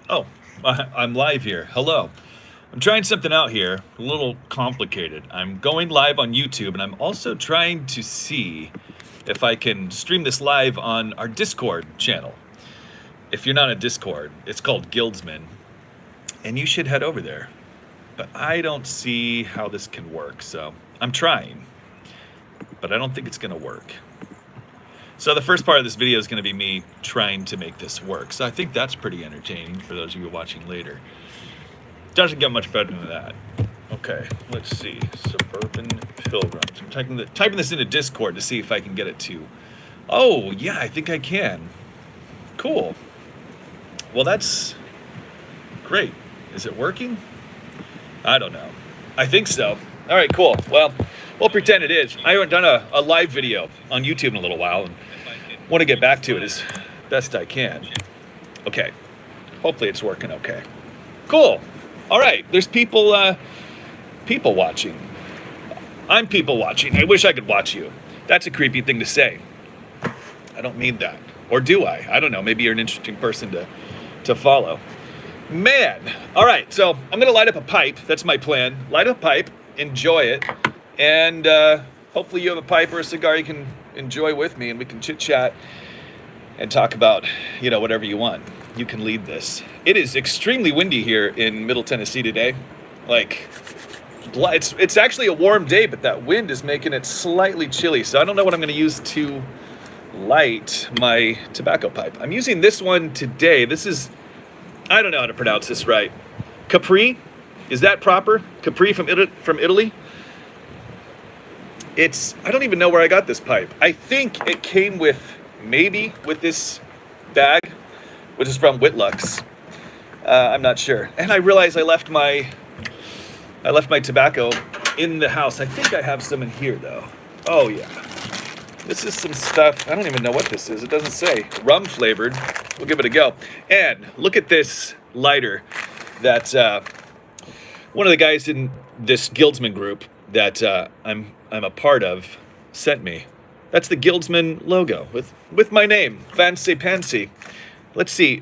Oh, I'm live here. Hello. I'm trying something out here, a little complicated. I'm going live on YouTube, and I'm also trying to see if I can stream this live on our Discord channel. If you're not a Discord, it's called Guildsman, and you should head over there. But I don't see how this can work, so I'm trying, but I don't think it's going to work. So the first part of this video is going to be me trying to make this work. So I think that's pretty entertaining for those of you watching later. Doesn't get much better than that. Okay, let's see. Suburban Pilgrims. I'm typing this into Discord to see if I can get it to. Oh, yeah, I think I can. Cool. Well, that's great. Is it working? I don't know. I think so. All right, cool. Well, we'll pretend it is. I haven't done a live video on YouTube in a little while and want to get back to it as best I can. Okay. Hopefully it's working okay. Cool. All right. There's people watching. I'm people watching. I wish I could watch you. That's a creepy thing to say. I don't mean that. Or do I? I don't know. Maybe you're an interesting person to follow. Man. All right. So I'm going to light up a pipe. That's my plan. Light up a pipe. Enjoy it. And hopefully you have a pipe or a cigar you can enjoy with me, and we can chit chat and talk about, whatever you want. You can lead this. It is extremely windy here in Middle Tennessee today. Like, it's actually a warm day, but that wind is making it slightly chilly. So I don't know what I'm going to use to light my tobacco pipe. I'm using this one today. This is, I don't know how to pronounce this right. Capri? Is that proper? Capri from Italy? I don't even know where I got this pipe. I think it came with this bag, which is from Whitluck's. I'm not sure. And I realized I left my tobacco in the house. I think I have some in here though. Oh yeah. This is some stuff. I don't even know what this is. It doesn't say. Rum flavored. We'll give it a go. And look at this lighter that one of the guys in this Guildsman group that I'm a part of sent me. That's the Guildsman logo with my name, Fancy Pansy. Let's see,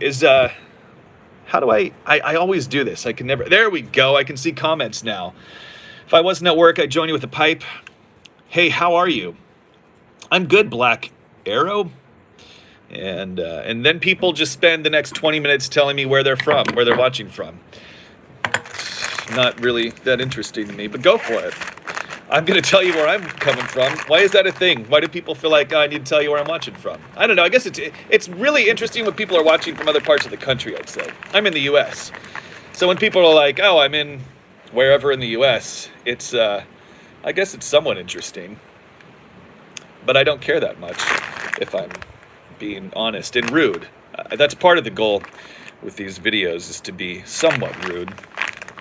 how do I always do this. I can never, there we go. I can see comments now. If I wasn't at work, I'd join you with a pipe. Hey, how are you? I'm good, Black Arrow. And then people just spend the next 20 minutes telling me where they're from, where they're watching from. Not really that interesting to me, but go for it. I'm going to tell you where I'm coming from. Why is that a thing? Why do people feel like, I need to tell you where I'm watching from? I don't know. I guess it's really interesting when people are watching from other parts of the country, I'd say. I'm in the U.S. So when people are like, oh, I'm in wherever in the U.S., it's, I guess it's somewhat interesting. But I don't care that much, if I'm being honest and rude. That's part of the goal with these videos, is to be somewhat rude.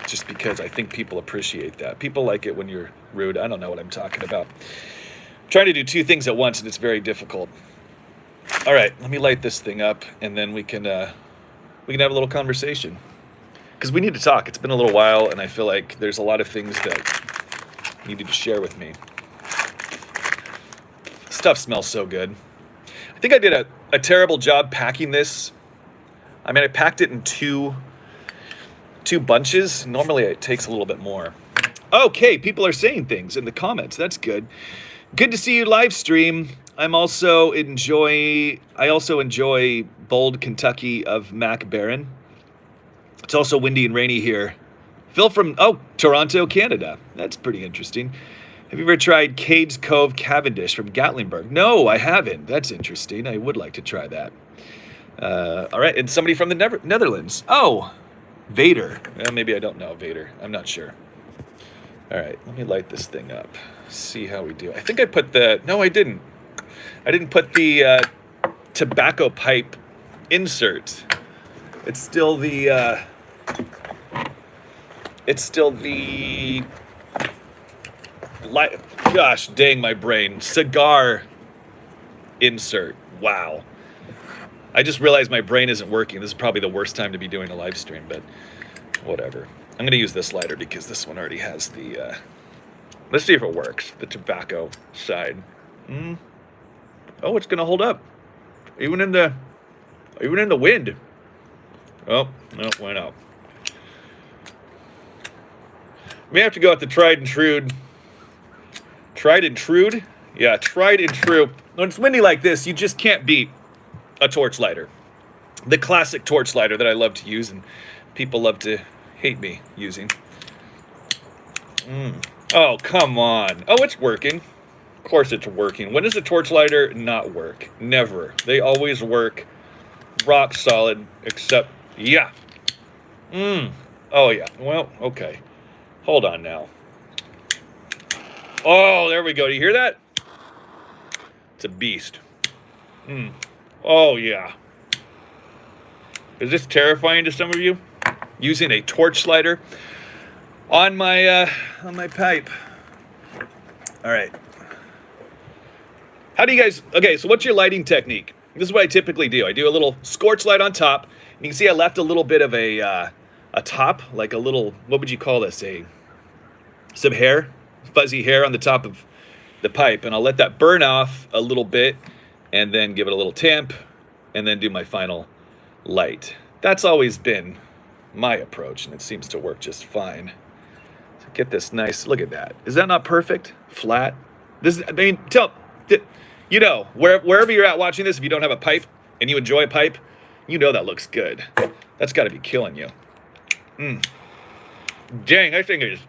Just because I think people appreciate that. People like it when you're rude. I don't know what I'm talking about. I'm trying to do two things at once, and it's very difficult. All right, let me light this thing up, and then we can have a little conversation. Because we need to talk. It's been a little while, and I feel like there's a lot of things that you need to share with me. Stuff smells so good. I think I did a terrible job packing this. I mean, I packed it in two bunches. Normally it takes a little bit more. Okay, people are saying things in the comments. That's good. Good to see you live stream. I also enjoy Bold Kentucky of Mac Barron. It's also windy and rainy here. Phil from Toronto, Canada. That's pretty interesting. Have you ever tried Cades Cove Cavendish from Gatlinburg? No, I haven't. That's interesting. I would like to try that. All right, and somebody from the Netherlands. Oh, Vader. Well, maybe I don't know Vader. I'm not sure. All right, let me light this thing up. See how we do. I think I put no, I didn't. I didn't put the tobacco pipe insert. It's still the gosh dang my brain. Cigar insert. Wow. I just realized my brain isn't working. This is probably the worst time to be doing a live stream, but whatever. I'm going to use this lighter because this one already has the, let's see if it works, the tobacco side. Oh, it's going to hold up. Even in the wind. Oh, no, went out. May have to go with the tried and true. Tried and true? Yeah, tried and true. When it's windy like this, you just can't beat a torch lighter. The classic torch lighter that I love to use and people love to hate me using. Oh, come on. Oh, it's working. Of course it's working. When does a torch lighter not work? Never. They always work. Rock solid, except, yeah. Oh, yeah. Well, okay. Hold on now. Oh, there we go. Do you hear that? It's a beast. Oh, yeah. Is this terrifying to some of you? Using a torch lighter on my pipe. All right. How do you guys... Okay, so what's your lighting technique? This is what I typically do. I do a little scorch light on top. And you can see I left a little bit of a top, like a little... What would you call this? Some hair, fuzzy hair on the top of the pipe, and I'll let that burn off a little bit and then give it a little tamp and then do my final light. That's always been my approach, and it seems to work just fine. So get this nice, look at that. Is that not perfect? Flat? This, I mean, you know, wherever you're at watching this, if you don't have a pipe and you enjoy a pipe, you know that looks good. That's got to be killing you. Dang,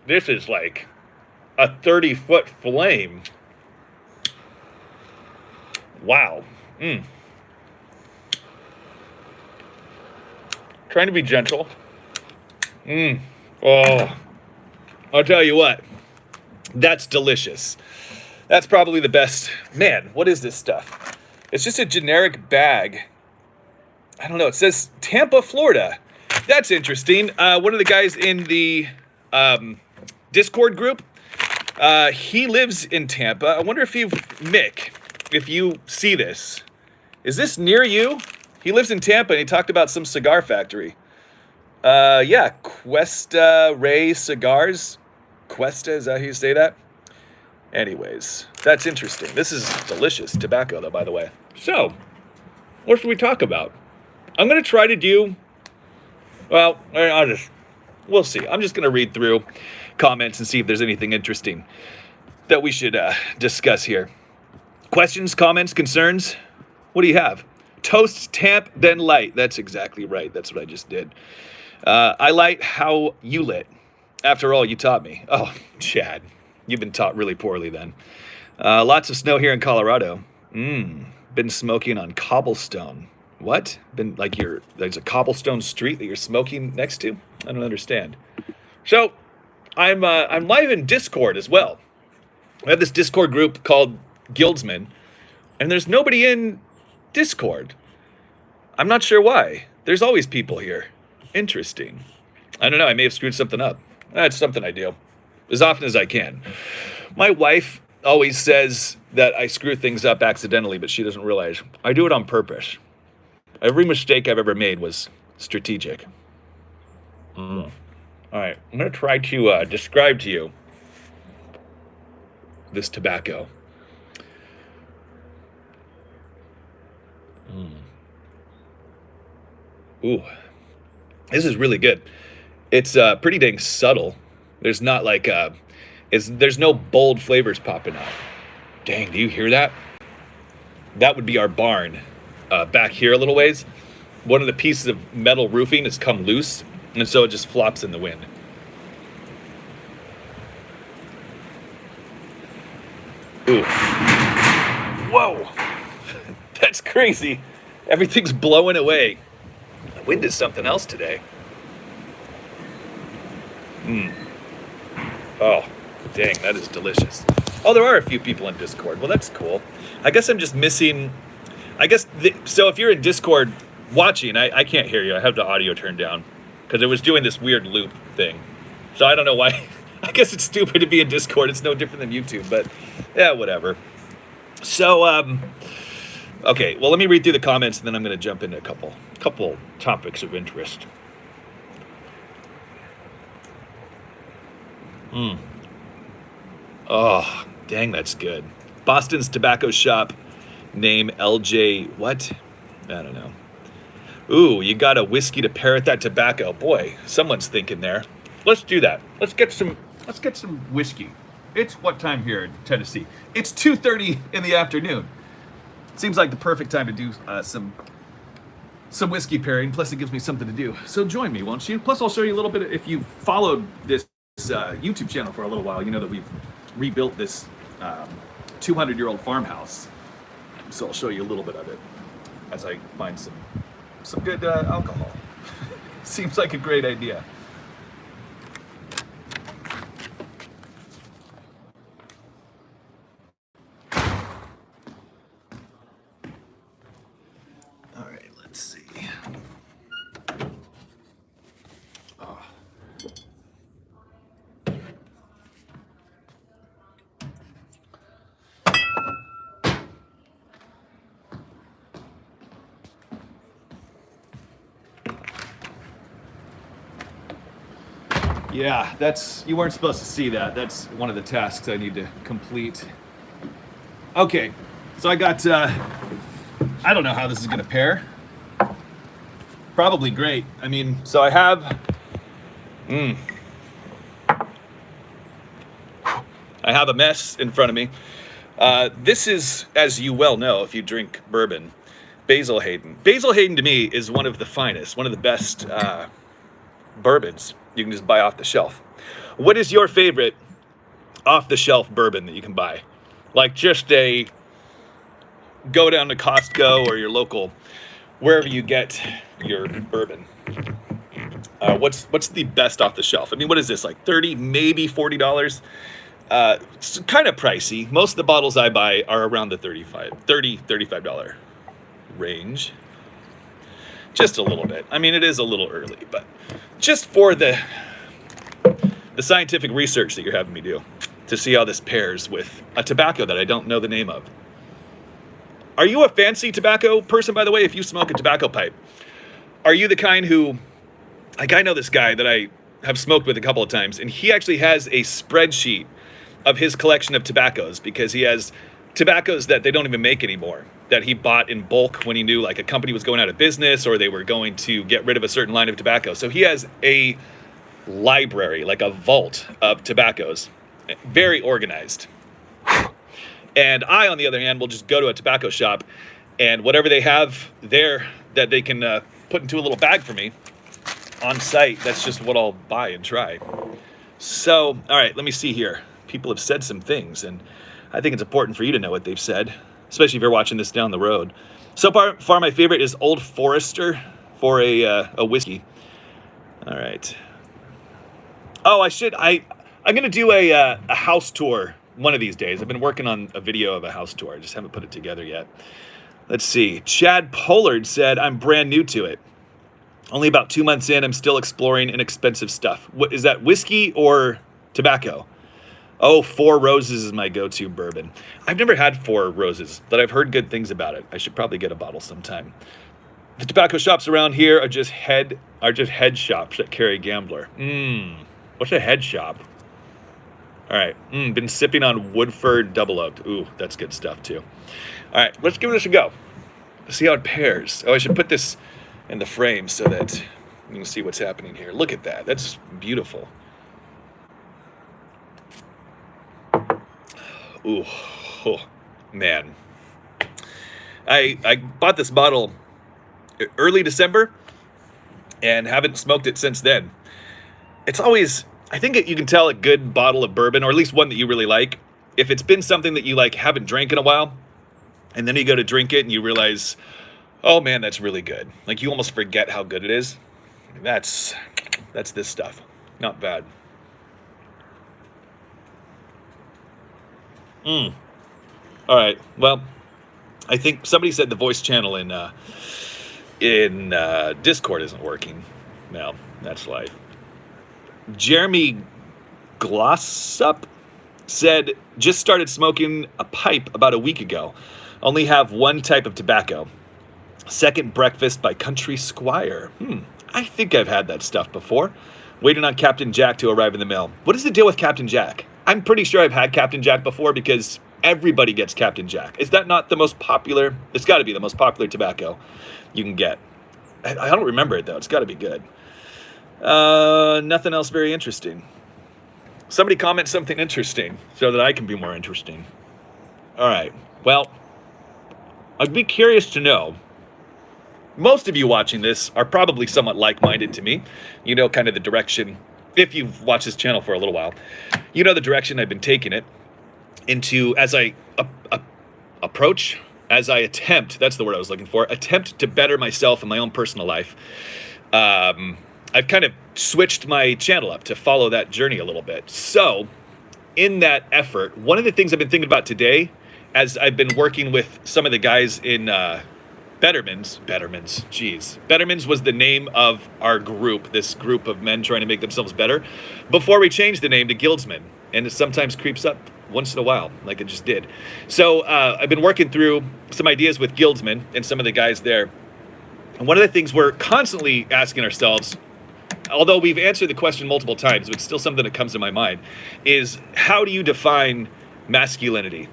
this is like a 30-foot flame. Wow. Trying to be gentle. Oh, I'll tell you what. That's delicious. That's probably the best. Man, what is this stuff? It's just a generic bag. I don't know. It says Tampa, Florida. That's interesting. One of the guys in the Discord group, he lives in Tampa. I wonder if Mick, if you see this. Is this near you? He lives in Tampa, and he talked about some cigar factory. Yeah, Cuesta Ray Cigars. Cuesta, is that how you say that? Anyways, that's interesting. This is delicious tobacco, though, by the way. So, what should we talk about? I'm going to try to do... Well, we'll see. I'm just going to read through comments and see if there's anything interesting that we should discuss here. Questions, comments, concerns? What do you have? Toast, tamp, then light. That's exactly right. That's what I just did. I light how you lit. After all, you taught me. Oh, Chad, you've been taught really poorly then. Lots of snow here in Colorado. Been smoking on cobblestone. What? Been like there's a cobblestone street that you're smoking next to? I don't understand. So, I'm live in Discord as well. I have this Discord group called Guildsmen, and there's nobody in Discord. I'm not sure why. There's always people here. Interesting. I don't know. I may have screwed something up. That's something I do as often as I can. My wife always says that I screw things up accidentally, but she doesn't realize I do it on purpose. Every mistake I've ever made was strategic. All right, I'm going to try to describe to you this tobacco. Ooh, this is really good. It's pretty dang subtle. There's not like there's no bold flavors popping out. Dang, do you hear that? That would be our barn. Back here a little ways, one of the pieces of metal roofing has come loose, and so it just flops in the wind. Ooh. Whoa. That's crazy. Everything's blowing away. The wind is something else today. Oh, dang, that is delicious. Oh, there are a few people in Discord. Well, that's cool. I guess I'm just missing... so if you're in Discord watching, I can't hear you. I have the audio turned down because it was doing this weird loop thing. So I don't know why. I guess it's stupid to be in Discord. It's no different than YouTube, but yeah, whatever. So, okay, well, let me read through the comments, and then I'm going to jump into a couple topics of interest. Oh, dang, that's good. Boston's tobacco shop. Name LJ, what? I don't know. Ooh, you got a whiskey to pair with that tobacco. Boy, someone's thinking there. Let's do that. Let's get some whiskey. It's what time here in Tennessee? It's 2:30 in the afternoon. Seems like the perfect time to do some whiskey pairing. Plus, it gives me something to do. So join me, won't you? Plus, I'll show you a little bit. If you've followed this YouTube channel for a little while, you know that we've rebuilt this 200-year-old farmhouse. So I'll show you a little bit of it as I find some good alcohol. Seems like a great idea. All right, let's see. Oh. Yeah, you weren't supposed to see that. That's one of the tasks I need to complete. Okay, so I got, I don't know how this is gonna pair. Probably great. I mean, so I have, I have a mess in front of me. This is, as you well know, if you drink bourbon, Basil Hayden. Basil Hayden to me is one of the finest, one of the best bourbons you can just buy off the shelf. What is your favorite off the shelf bourbon that you can buy? Like just go down to Costco or your local, wherever you get your bourbon. What's the best off the shelf? I mean, what is this, like $30, maybe $40? It's kind of pricey. Most of the bottles I buy are around the $35 range. Just a little bit. I mean, it is a little early, but just for the scientific research that you're having me do to see how this pairs with a tobacco that I don't know the name of. Are you a fancy tobacco person, by the way, if you smoke a tobacco pipe? Are you the kind who, like I know this guy that I have smoked with a couple of times, and he actually has a spreadsheet of his collection of tobaccos because he has tobaccos that they don't even make anymore, that he bought in bulk when he knew like a company was going out of business or they were going to get rid of a certain line of tobacco. So he has a library, like a vault of tobaccos, very organized. And I, on the other hand, will just go to a tobacco shop and whatever they have there that they can put into a little bag for me on site, that's just what I'll buy and try. So, all right, let me see here. People have said some things, and I think it's important for you to know what they've said, especially if you're watching this down the road. So far my favorite is Old Forester for a whiskey. All right. Oh, I'm going to do a house tour one of these days. I've been working on a video of a house tour. I just haven't put it together yet. Let's see. Chad Pollard said, I'm brand new to it. Only about 2 months in, I'm still exploring inexpensive stuff. What is that, whiskey or tobacco? Oh, Four Roses is my go-to bourbon. I've never had Four Roses, but I've heard good things about it. I should probably get a bottle sometime. The tobacco shops around here are just head shops that carry Gambler. What's a head shop? All right, been sipping on Woodford Double Oaked. Ooh, that's good stuff too. All right, let's give this a go. Let's see how it pairs. Oh, I should put this in the frame so that you can see what's happening here. Look at that, that's beautiful. Ooh, oh, man. I bought this bottle early December and haven't smoked it since then. It's always, I think you can tell a good bottle of bourbon, or at least one that you really like, if it's been something that you like haven't drank in a while, and then you go to drink it and you realize, oh man, that's really good. Like you almost forget how good it is. That's this stuff. Not bad. All right. Well, I think somebody said the voice channel in Discord isn't working. No, that's life. Jeremy Glossup said, just started smoking a pipe about a week ago. Only have one type of tobacco. Second Breakfast by Country Squire. I think I've had that stuff before. Waiting on Captain Jack to arrive in the mail. What is the deal with Captain Jack? I'm pretty sure I've had Captain Jack before because everybody gets Captain Jack. Is that not the most popular? It's got to be the most popular tobacco you can get. I don't remember it though. It's got to be good. Nothing else very interesting. Somebody comment something interesting so that I can be more interesting. All right. Well, I'd be curious to know. Most of you watching this are probably somewhat like-minded to me. You know kind of the direction, if you've watched this channel for a little while, you know the direction I've been taking it into as I approach, as I attempt, that's the word I was looking for, attempt to better myself in my own personal life. I've kind of switched my channel up to follow that journey a little bit. So in that effort, one of the things I've been thinking about today, as I've been working with some of the guys in Bettermans, geez. Bettermans was the name of our group, this group of men trying to make themselves better, before we changed the name to Guildsmen. And it sometimes creeps up once in a while, like it just did. So I've been working through some ideas with Guildsmen and some of the guys there. And one of the things we're constantly asking ourselves, although we've answered the question multiple times, but it's still something that comes to my mind, is how do you define masculinity?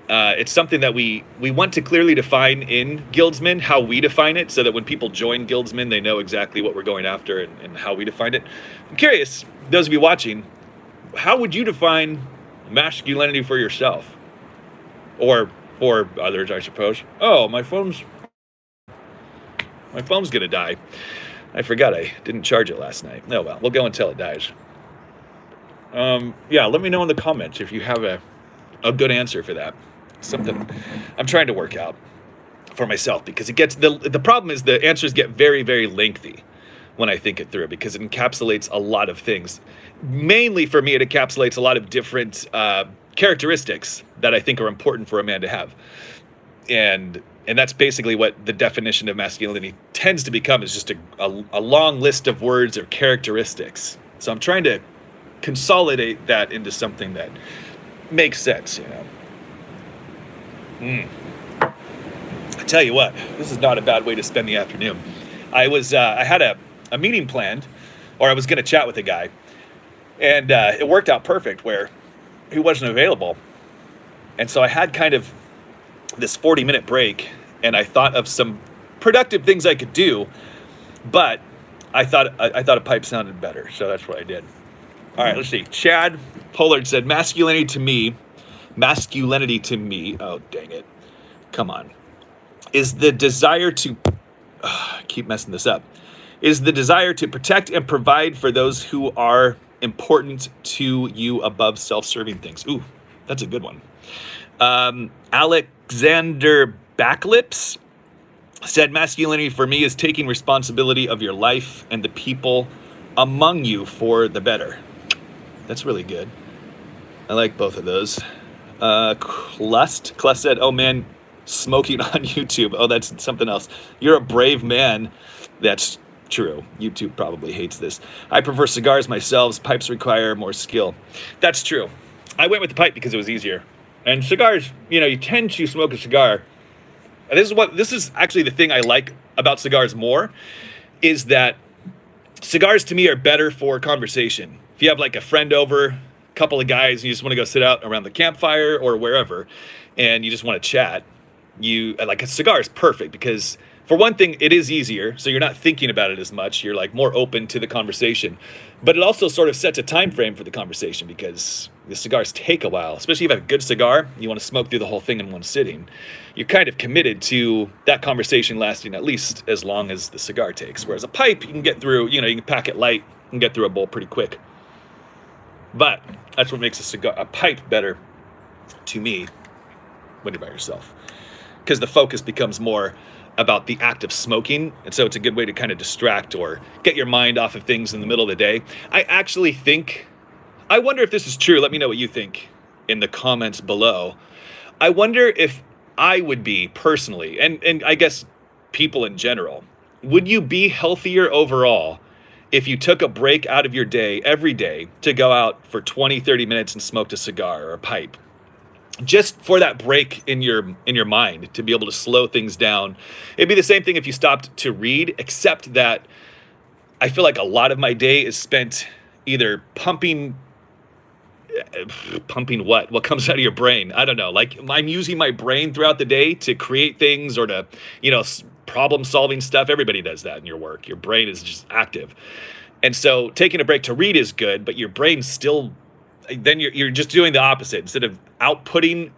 It's something that we want to clearly define in Guildsmen, how we define it, so that when people join Guildsmen, they know exactly what we're going after and how we define it. I'm curious, those of you watching, how would you define masculinity for yourself? Or for others, I suppose. Oh, my phone's gonna die. I forgot I didn't charge it last night. Oh well, we'll go until it dies. Yeah, let me know in the comments if you have a good answer for that. Something I'm trying to work out for myself, because it gets the problem is the answers get very, very lengthy when I think it through, because it encapsulates a lot of things. Mainly for me, it encapsulates a lot of different characteristics that I think are important for a man to have. And that's basically what the definition of masculinity tends to become, is just a long list of words or characteristics. So I'm trying to consolidate that into something that makes sense, you know. I tell you what, this is not a bad way to spend the afternoon. I had a meeting planned, or I was going to chat with a guy, and it worked out perfect where he wasn't available. And so I had kind of this 40-minute break, and I thought of some productive things I could do, but I thought a pipe sounded better, so that's what I did. All right, let's see. Chad Pollard said, masculinity to me, oh, dang it. Come on. Is the desire to, keep messing this up, is the desire to protect and provide for those who are important to you above self-serving things. Ooh, that's a good one. Alexander Backlips said, masculinity for me is taking responsibility of your life and the people among you for the better. That's really good. I like both of those. Clust said, oh man, smoking on YouTube. Oh, that's something else. You're a brave man. That's true. YouTube probably hates this. I prefer cigars myself. Pipes require more skill. That's true. I went with the pipe because it was easier. And cigars, you know, you tend to smoke a cigar. And this is actually the thing I like about cigars more, is that cigars to me are better for conversation. If you have like a friend over, couple of guys, and you just want to go sit out around the campfire or wherever, and you just want to chat, like a cigar is perfect, because for one thing, it is easier, so you're not thinking about it as much. You're like more open to the conversation, but it also sort of sets a time frame for the conversation, because the cigars take a while. Especially if you have a good cigar, you want to smoke through the whole thing in one sitting. You're kind of committed to that conversation lasting at least as long as the cigar takes. Whereas a pipe, you can get through, you know, you can pack it light and get through a bowl pretty quick. But that's what makes a pipe better to me when you're by yourself, because the focus becomes more about the act of smoking. And so it's a good way to kind of distract or get your mind off of things in the middle of the day. I wonder if this is true. Let me know what you think in the comments below. I wonder if I would be personally, and I guess people in general, would you be healthier overall if you took a break out of your day every day to go out for 20, 30 minutes and smoked a cigar or a pipe? Just for that break in your mind, to be able to slow things down. It'd be the same thing if you stopped to read, except that I feel like a lot of my day is spent either pumping what comes out of your brain. I don't know. Like, I'm using my brain throughout the day to create things or to, you know, problem-solving stuff. Everybody does that in your work. Your brain is just active. And so taking a break to read is good, but your brain's still, then you're just doing the opposite. Instead of outputting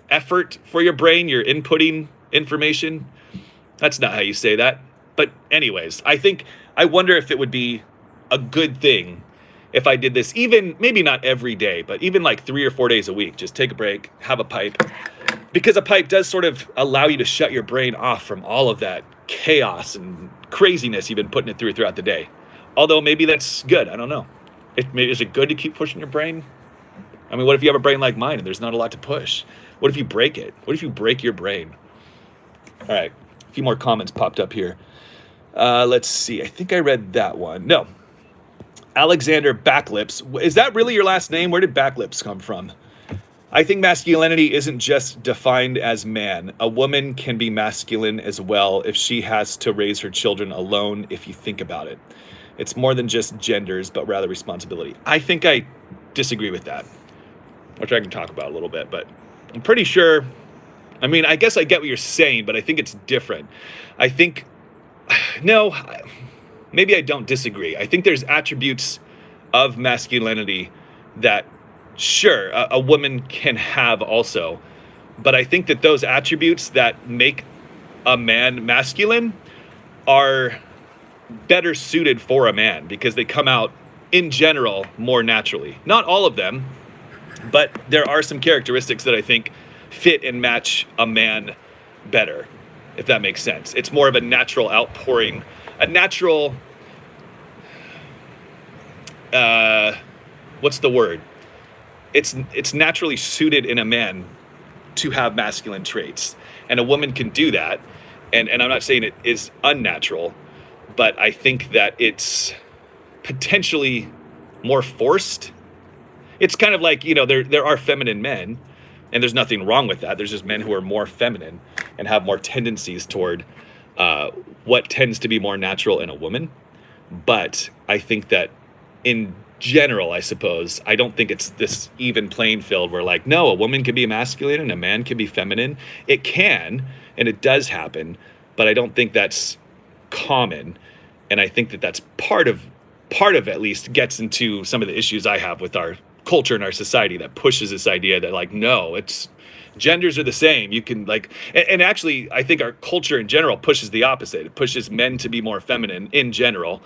effort for your brain, you're inputting information. That's not how you say that. But anyways, I wonder if it would be a good thing if I did this, even maybe not every day, but even like 3 or 4 days a week. Just take a break, have a pipe, because a pipe does sort of allow you to shut your brain off from all of that chaos and craziness you've been putting it throughout the day. Although maybe that's good. I don't know. Is it good to keep pushing your brain? I mean, what if you have a brain like mine and there's not a lot to push? What if you break it? What if you break your brain? All right, a few more comments popped up here. Let's see. I think I read that one. No. Alexander Backlips. Is that really your last name? Where did Backlips come from? I think masculinity isn't just defined as man. A woman can be masculine as well if she has to raise her children alone, if you think about it. It's more than just genders, but rather responsibility. I think I disagree with that, which I can talk about a little bit, but I'm pretty sure. I mean, I guess I get what you're saying, but I think it's different. I think, no, maybe I don't disagree. I think there's attributes of masculinity that, sure, a woman can have also, but I think that those attributes that make a man masculine are better suited for a man because they come out in general more naturally. Not all of them, but there are some characteristics that I think fit and match a man better, if that makes sense. It's more of a natural outpouring, a natural, what's the word? It's naturally suited in a man to have masculine traits, and a woman can do that. And I'm not saying it is unnatural, but I think that it's potentially more forced. It's kind of like, there are feminine men, and there's nothing wrong with that. There's just men who are more feminine and have more tendencies toward what tends to be more natural in a woman. But I think that in general, I suppose, I don't think it's this even playing field where like, no, a woman can be masculine and a man can be feminine. It can, and it does happen, but I don't think that's common. And I think that that's part of at least gets into some of the issues I have with our culture and our society that pushes this idea that like, no, it's genders are the same. You can like, and actually I think our culture in general pushes the opposite. It pushes men to be more feminine in general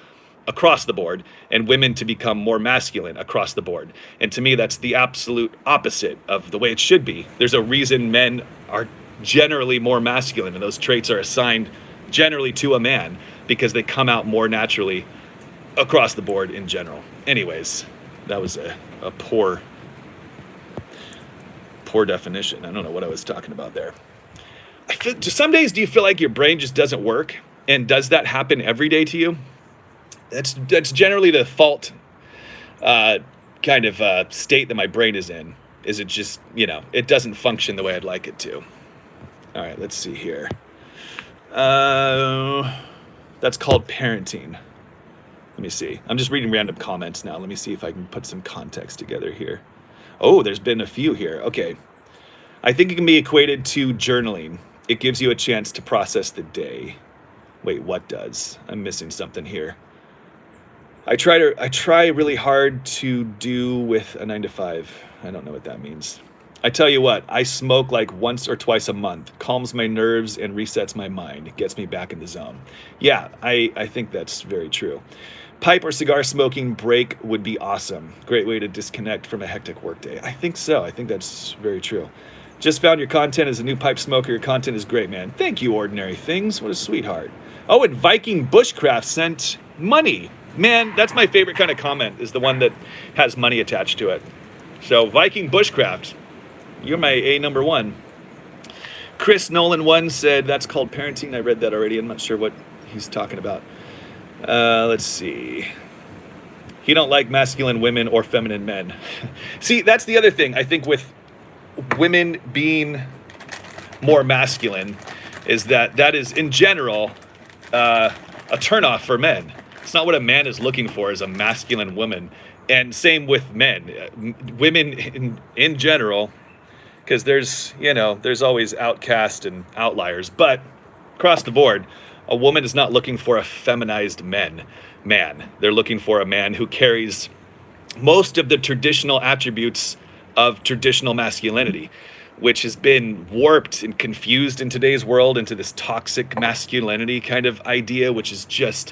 across the board and women to become more masculine across the board. And to me, that's the absolute opposite of the way it should be. There's a reason men are generally more masculine and those traits are assigned generally to a man because they come out more naturally across the board in general. Anyways, that was a poor definition. I don't know what I was talking about there. Some days, do you feel like your brain just doesn't work? And does that happen every day to you? That's generally the default kind of state that my brain is in. Is it just, it doesn't function the way I'd like it to. All right, let's see here. That's called parenting. Let me see. I'm just reading random comments now. Let me see if I can put some context together here. Oh, there's been a few here. Okay. I think it can be equated to journaling. It gives you a chance to process the day. Wait, what does? I'm missing something here. I try really hard to do with a 9 to 5. I don't know what that means. I tell you what, I smoke like once or twice a month. Calms my nerves and resets my mind. It gets me back in the zone. Yeah, I think that's very true. Pipe or cigar smoking break would be awesome. Great way to disconnect from a hectic workday. I think so. I think that's very true. Just found your content as a new pipe smoker. Your content is great, man. Thank you, Ordinary Things. What a sweetheart. Oh, and Viking Bushcraft sent money. Man, that's my favorite kind of comment, is the one that has money attached to it. So Viking Bushcraft, you're my number one. Chris Nolan 1 said that's called parenting. I read that already. I'm not sure what he's talking about. Let's see. He don't like masculine women or feminine men. See, that's the other thing. I think with women being more masculine is that is in general a turnoff for men. It's not what a man is looking for, is a masculine woman. And same with men. Women in general, because there's always outcasts and outliers. But across the board, a woman is not looking for a feminized man. They're looking for a man who carries most of the traditional attributes of traditional masculinity, which has been warped and confused in today's world into this toxic masculinity kind of idea, which is just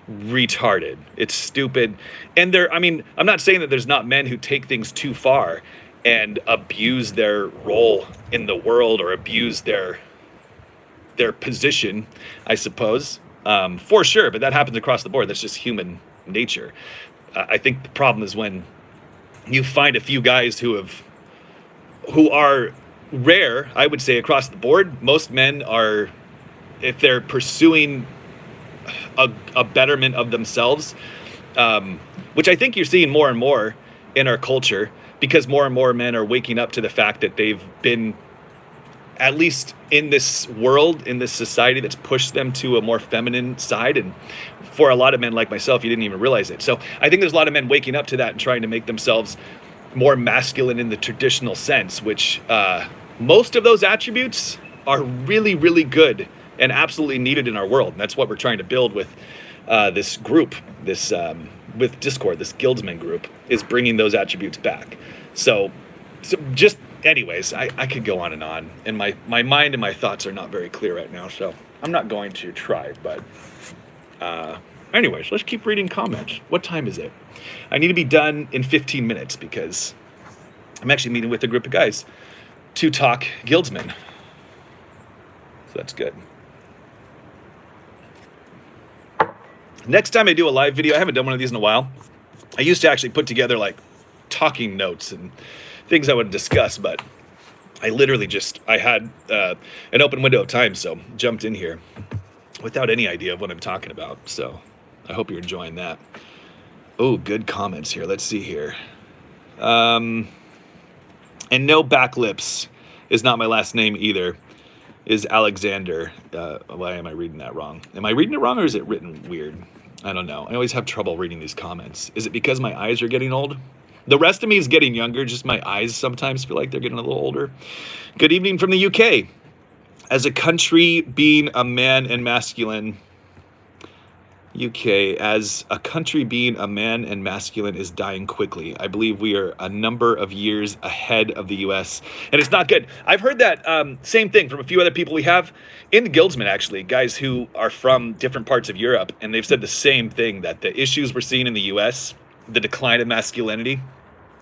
retarded. It's stupid. And I'm not saying that there's not men who take things too far and abuse their role in the world or abuse their position, I suppose, for sure. But that happens across the board. That's just human nature. I think the problem is when you find a few guys who are rare, I would say, across the board. Most men are, if they're pursuing a betterment of themselves, which I think you're seeing more and more in our culture, because more and more men are waking up to the fact that they've been, at least in this world, in this society that's pushed them to a more feminine side. And for a lot of men like myself, you didn't even realize it. So I think there's a lot of men waking up to that and trying to make themselves more masculine in the traditional sense, which most of those attributes are really, really good and absolutely needed in our world. And that's what we're trying to build with this group, with Discord, this Guildsman group, is bringing those attributes back. So just, anyways, I could go on, and my mind and my thoughts are not very clear right now, so I'm not going to try. But anyways, let's keep reading comments. What time is it? I need to be done in 15 minutes because I'm actually meeting with a group of guys to talk Guildsman. So that's good. Next time I do a live video, I haven't done one of these in a while. I used to actually put together like talking notes and things I would discuss, but I literally I had an open window of time, so jumped in here without any idea of what I'm talking about. So I hope you're enjoying that. Oh, good comments here. Let's see here. And no back lips is not my last name either, is Alexander. Why am I reading that wrong? Am I reading it wrong, or is it written weird? I don't know. I always have trouble reading these comments. Is it because my eyes are getting old? The rest of me is getting younger, just my eyes sometimes feel like they're getting a little older. Good evening from the UK. As a country being a man and masculine, UK, as a country being a man and masculine is dying quickly. I believe we are a number of years ahead of the US, and it's not good. I've heard that same thing from a few other people we have in the Guildsman, actually, guys who are from different parts of Europe, and they've said the same thing, that the issues we're seeing in the US, the decline of masculinity,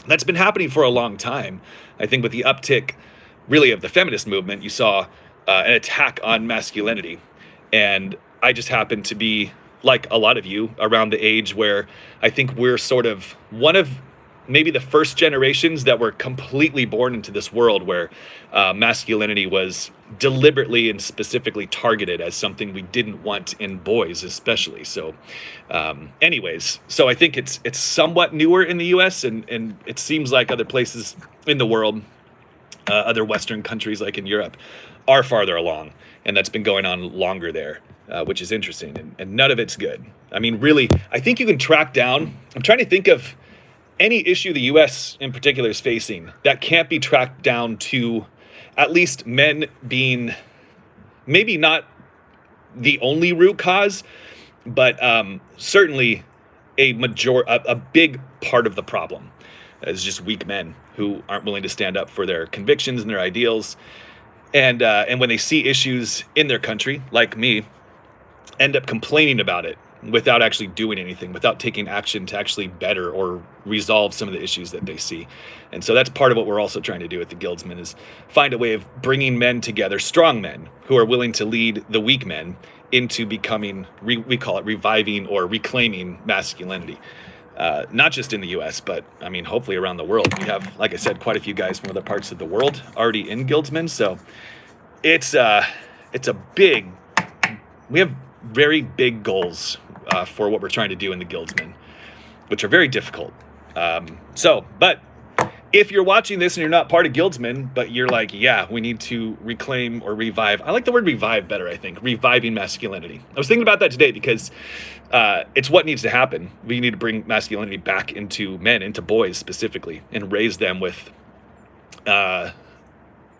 that's been happening for a long time. I think with the uptick, really, of the feminist movement, you saw an attack on masculinity. And I just happen to be, like a lot of you, around the age where I think we're sort of one of maybe the first generations that were completely born into this world where masculinity was deliberately and specifically targeted as something we didn't want in boys, especially. So anyways, so I think it's somewhat newer in the US, and it seems like other places in the world, other Western countries like in Europe, are farther along, and that's been going on longer there. Which is interesting, and none of it's good. I mean, really, I think you can track down, I'm trying to think of any issue the US in particular is facing that can't be tracked down to at least men being maybe not the only root cause, but certainly a big part of the problem is just weak men who aren't willing to stand up for their convictions and their ideals. And when they see issues in their country, like me, end up complaining about it without actually doing anything, without taking action to actually better or resolve some of the issues that they see. And so that's part of what we're also trying to do with the Guildsmen, is find a way of bringing men together, strong men who are willing to lead the weak men into becoming, we call it reviving or reclaiming masculinity. Not just in the US, but I mean, hopefully around the world. We have, like I said, quite a few guys from other parts of the world already in Guildsmen. So it's a big, we have very big goals for what we're trying to do in the Guildsmen, which are very difficult. But if you're watching this and you're not part of Guildsmen, but you're like, yeah, we need to reclaim or revive. I like the word revive better, I think. Reviving masculinity. I was thinking about that today because it's what needs to happen. We need to bring masculinity back into men, into boys specifically, and raise them with,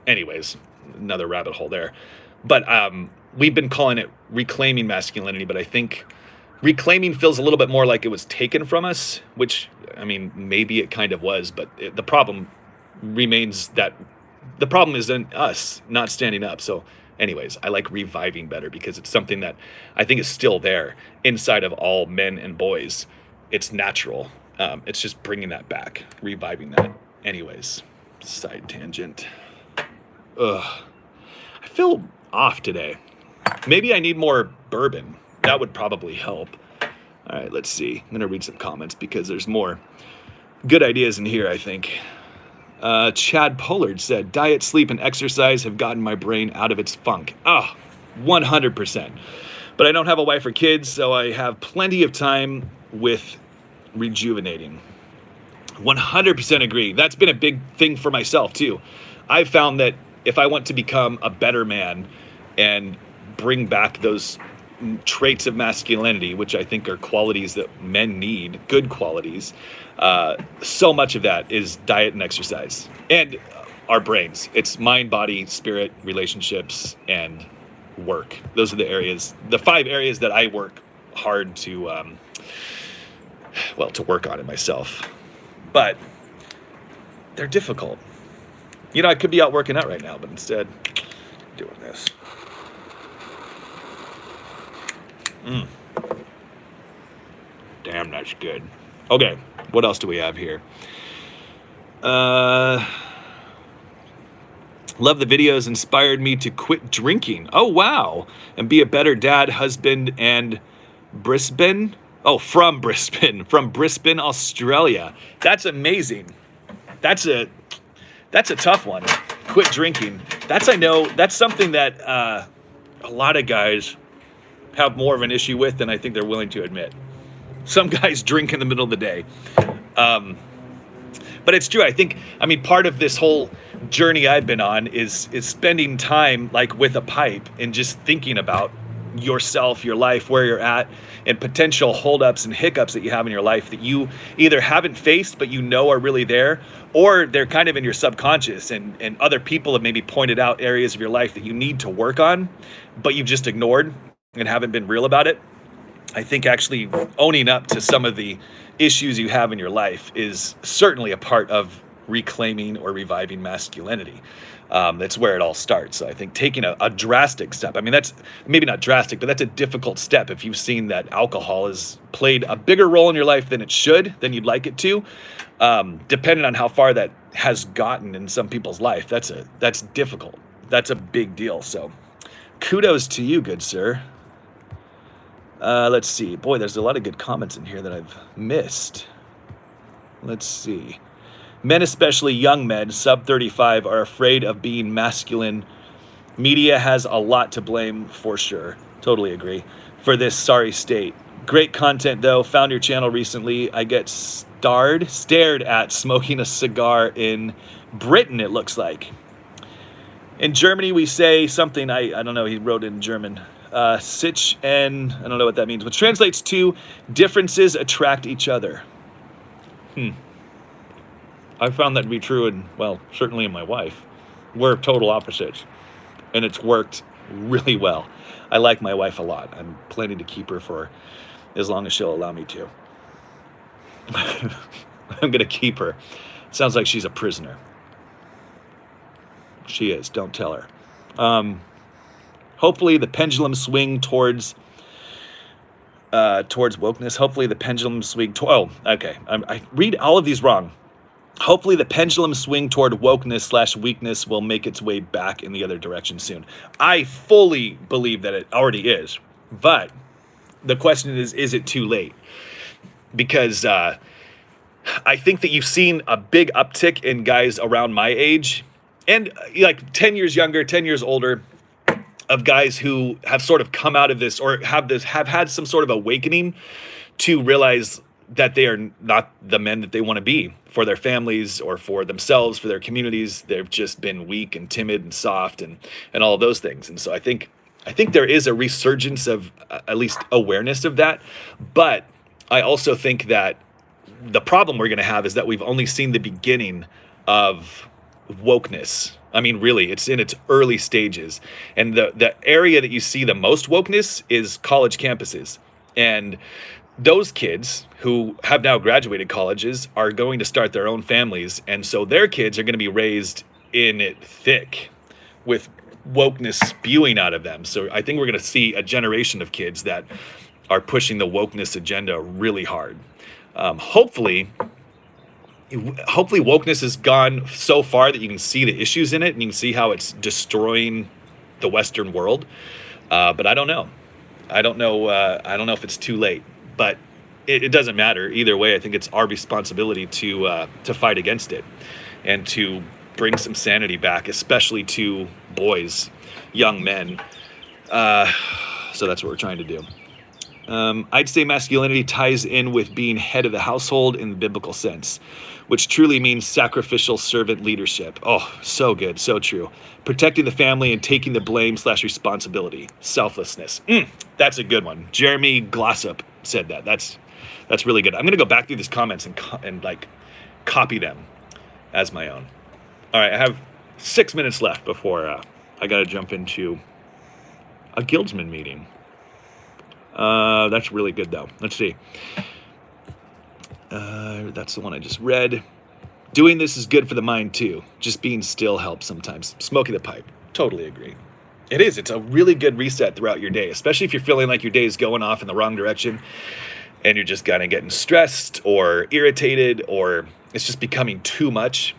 anyways, another rabbit hole there. But we've been calling it reclaiming masculinity, but I think reclaiming feels a little bit more like it was taken from us, which, I mean, maybe it kind of was, but the problem remains that the problem is in us not standing up. So anyways, I like reviving better because it's something that I think is still there inside of all men and boys. It's natural. It's just bringing that back, reviving that. Anyways, side tangent. Ugh. I feel off today. Maybe I need more bourbon. That would probably help. All right, let's see. I'm going to read some comments because there's more good ideas in here, I think. Chad Pollard said, diet, sleep, and exercise have gotten my brain out of its funk. 100%. But I don't have a wife or kids, so I have plenty of time with rejuvenating. 100% agree. That's been a big thing for myself, too. I've found that if I want to become a better man and bring back those traits of masculinity, which I think are qualities that men need, good qualities, so much of that is diet and exercise and our brains. It's mind, body, spirit, relationships, and work. Those are the areas, the 5 areas that I work hard to work on it myself. But they're difficult. You know, I could be out working out right now, but instead doing this. Damn, that's good. Okay, what else do we have here? Love the videos, inspired me to quit drinking. Oh, wow. And be a better dad, husband, and Brisbane. Oh, from Brisbane, Australia. That's amazing. That's a tough one. Quit drinking. That's something that a lot of guys have more of an issue with than I think they're willing to admit. Some guys drink in the middle of the day. But it's true. I mean, part of this whole journey I've been on is spending time like with a pipe and just thinking about yourself, your life, where you're at, and potential holdups and hiccups that you have in your life that you either haven't faced but you know are really there, or they're kind of in your subconscious, and other people have maybe pointed out areas of your life that you need to work on, but you've just ignored and haven't been real about it. I think actually owning up to some of the issues you have in your life is certainly a part of reclaiming or reviving masculinity. That's where it all starts. So I think taking a drastic step, I mean, that's maybe not drastic, but that's a difficult step. If you've seen that alcohol has played a bigger role in your life than it should, than you'd like it to, depending on how far that has gotten in some people's life, that's difficult. That's a big deal. So kudos to you, good sir. Let's see. Boy, there's a lot of good comments in here that I've missed. Let's see. Men, especially young men, sub 35, are afraid of being masculine. Media has a lot to blame for sure. Totally agree. For this sorry state. Great content though. Found your channel recently. I get stared at smoking a cigar in Britain, it looks like. In Germany, we say something, I don't know, he wrote in German. Sich and, I don't know what that means, which translates to differences attract each other. I found that to be true in, well, certainly in my wife. We're total opposites, and it's worked really well. I like my wife a lot. I'm planning to keep her for as long as she'll allow me to. I'm going to keep her. Sounds like she's a prisoner. She is. Don't tell her. Hopefully the pendulum swing towards wokeness. Hopefully the pendulum swing I read all of these wrong. Hopefully the pendulum swing toward wokeness / weakness will make its way back in the other direction soon. I fully believe that it already is. But the question is it too late? Because I think that you've seen a big uptick in guys around my age and like 10 years younger, 10 years older, of guys who have sort of come out of this or have had some sort of awakening to realize that they are not the men that they want to be for their families or for themselves, for their communities. They've just been weak and timid and soft and all of those things. And so I think there is a resurgence of at least awareness of that. But I also think that the problem we're going to have is that we've only seen the beginning of wokeness I mean, really, it's in its early stages. And the area that you see the most wokeness is college campuses. And those kids who have now graduated colleges are going to start their own families. And so their kids are going to be raised in it thick with wokeness spewing out of them. So I think we're going to see a generation of kids that are pushing the wokeness agenda really hard. Hopefully wokeness has gone so far that you can see the issues in it and you can see how it's destroying the Western world. But I don't know. I don't know if it's too late. But it doesn't matter either way. I think it's our responsibility to fight against it and to bring some sanity back, especially to boys, young men. So that's what we're trying to do. I'd say masculinity ties in with being head of the household in the biblical sense, which truly means sacrificial servant leadership. Oh, so good, so true. Protecting the family and taking the blame/responsibility. Selflessness. That's a good one. Jeremy Glossop said that. That's really good. I'm gonna go back through these comments and like copy them as my own. All right, I have 6 minutes left before I gotta jump into a guildsman meeting. That's really good though. Let's see. That's the one I just read. Doing this is good for the mind too. Just being still helps sometimes. Smoking the pipe. Totally agree. It is. It's a really good reset throughout your day, especially if you're feeling like your day is going off in the wrong direction and you're just kind of getting stressed or irritated or it's just becoming too much.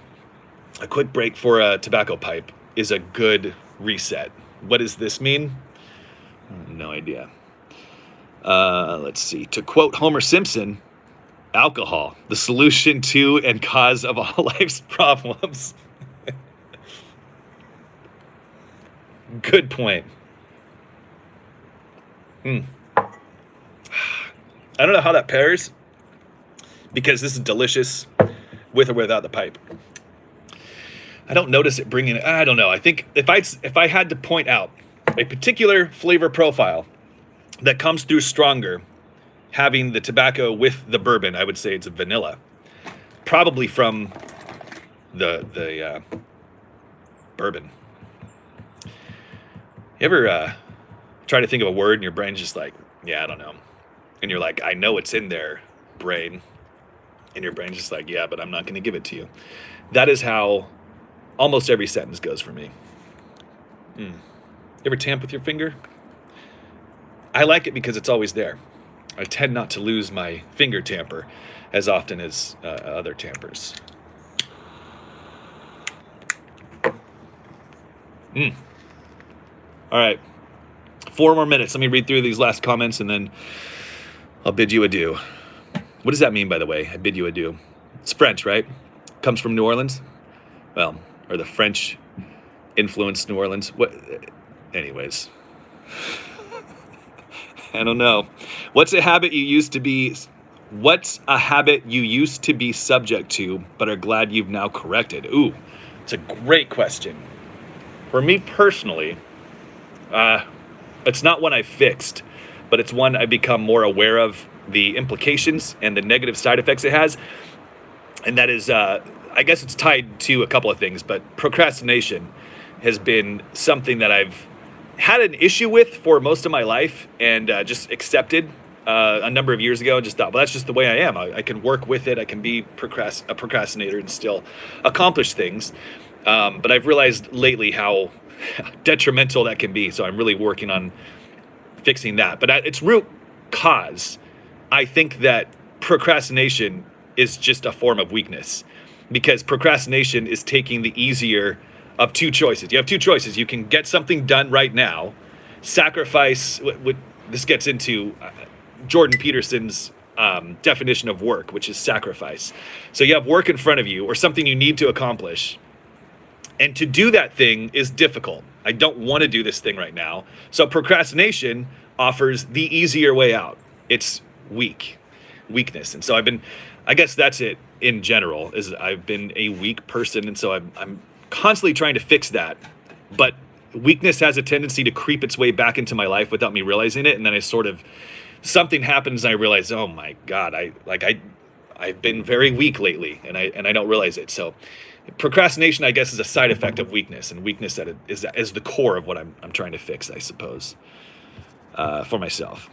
A quick break for a tobacco pipe is a good reset. What does this mean? No idea. Let's see. To quote Homer Simpson, alcohol, the solution to and cause of all life's problems. Good point. I don't know how that pairs because this is delicious with or without the pipe. I don't notice it bringing it. I don't know. I think if I had to point out a particular flavor profile that comes through stronger, having the tobacco with the bourbon, I would say it's a vanilla. Probably from the bourbon. You ever try to think of a word and your brain's just like, yeah, I don't know. And you're like, I know it's in there, brain. And your brain's just like, yeah, but I'm not going to give it to you. That is how almost every sentence goes for me. You ever tamp with your finger? I like it because it's always there. I tend not to lose my finger tamper as often as other tampers. All right, 4 more minutes. Let me read through these last comments and then I'll bid you adieu. What does that mean, by the way? I bid you adieu. It's French, right? Comes from New Orleans? Well, or the French influenced New Orleans. What? Anyways. I don't know. What's a habit you used to be subject to, but are glad you've now corrected? Ooh, it's a great question. For me personally, it's not one I fixed, but it's one I become more aware of the implications and the negative side effects it has. And that is, I guess it's tied to a couple of things, but procrastination has been something that I've had an issue with for most of my life and just accepted a number of years ago and just thought, well, that's just the way I am. I can work with it. I can be a procrastinator and still accomplish things. But I've realized lately how detrimental that can be. So I'm really working on fixing that. But its root cause, I think that procrastination is just a form of weakness because procrastination is taking the easier of two choices. You have two choices. You can get something done right now, sacrifice. This gets into Jordan Peterson's definition of work, which is sacrifice. So you have work in front of you or something you need to accomplish. And to do that thing is difficult. I don't want to do this thing right now. So procrastination offers the easier way out. It's weakness. And so I guess that's it in general, is I've been a weak person. And so I'm constantly trying to fix that. But weakness has a tendency to creep its way back into my life without me realizing it. And then something happens and I realize, oh my God, I've been very weak lately and I don't realize it. So procrastination, I guess, is a side effect of weakness, and weakness that is the core of what I'm trying to fix, I suppose, for myself.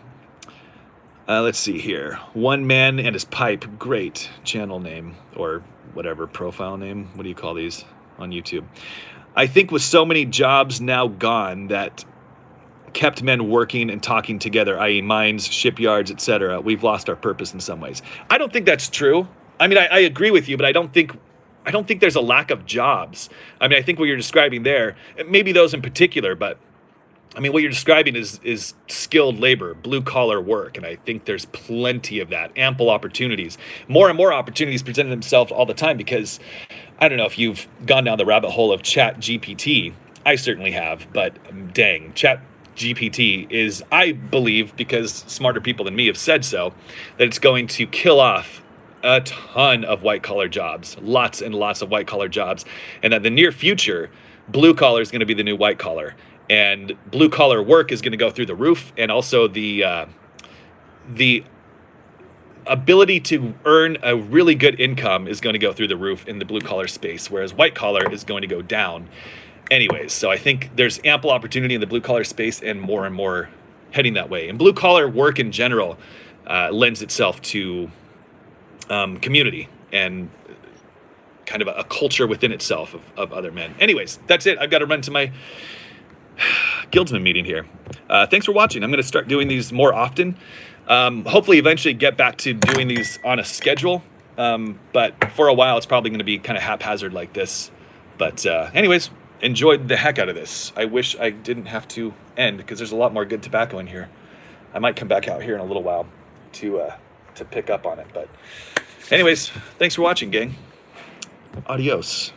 Let's see here. One Man and His Pipe, great channel name or whatever, profile name. What do you call these on YouTube? I think with so many jobs now gone that kept men working and talking together, i.e. mines, shipyards, etc., we've lost our purpose in some ways. I don't think that's true. I mean, I agree with you, but I don't think there's a lack of jobs. I mean, I think what you're describing there, maybe those in particular, but I mean, what you're describing is skilled labor, blue-collar work, and I think there's plenty of that, ample opportunities. More and more opportunities present themselves all the time because I don't know if you've gone down the rabbit hole of Chat GPT. I certainly have, but dang, Chat GPT is, I believe, because smarter people than me have said so, that it's going to kill off a ton of white-collar jobs, lots and lots of white-collar jobs, and that in the near future, blue-collar is going to be the new white-collar. And blue-collar work is going to go through the roof, and also the ability to earn a really good income is going to go through the roof in the blue-collar space, whereas white-collar is going to go down. Anyways, so I think there's ample opportunity in the blue-collar space and more heading that way. And blue-collar work in general lends itself to community and kind of a culture within itself of other men. Anyways, that's it. I've got to run to my guildsman meeting here. Thanks for watching. I'm going to start doing these more often. Hopefully eventually get back to doing these on a schedule. But for a while, it's probably going to be kind of haphazard like this. But anyways, enjoyed the heck out of this. I wish I didn't have to end because there's a lot more good tobacco in here. I might come back out here in a little while to pick up on it. But anyways, thanks for watching, gang. Adios.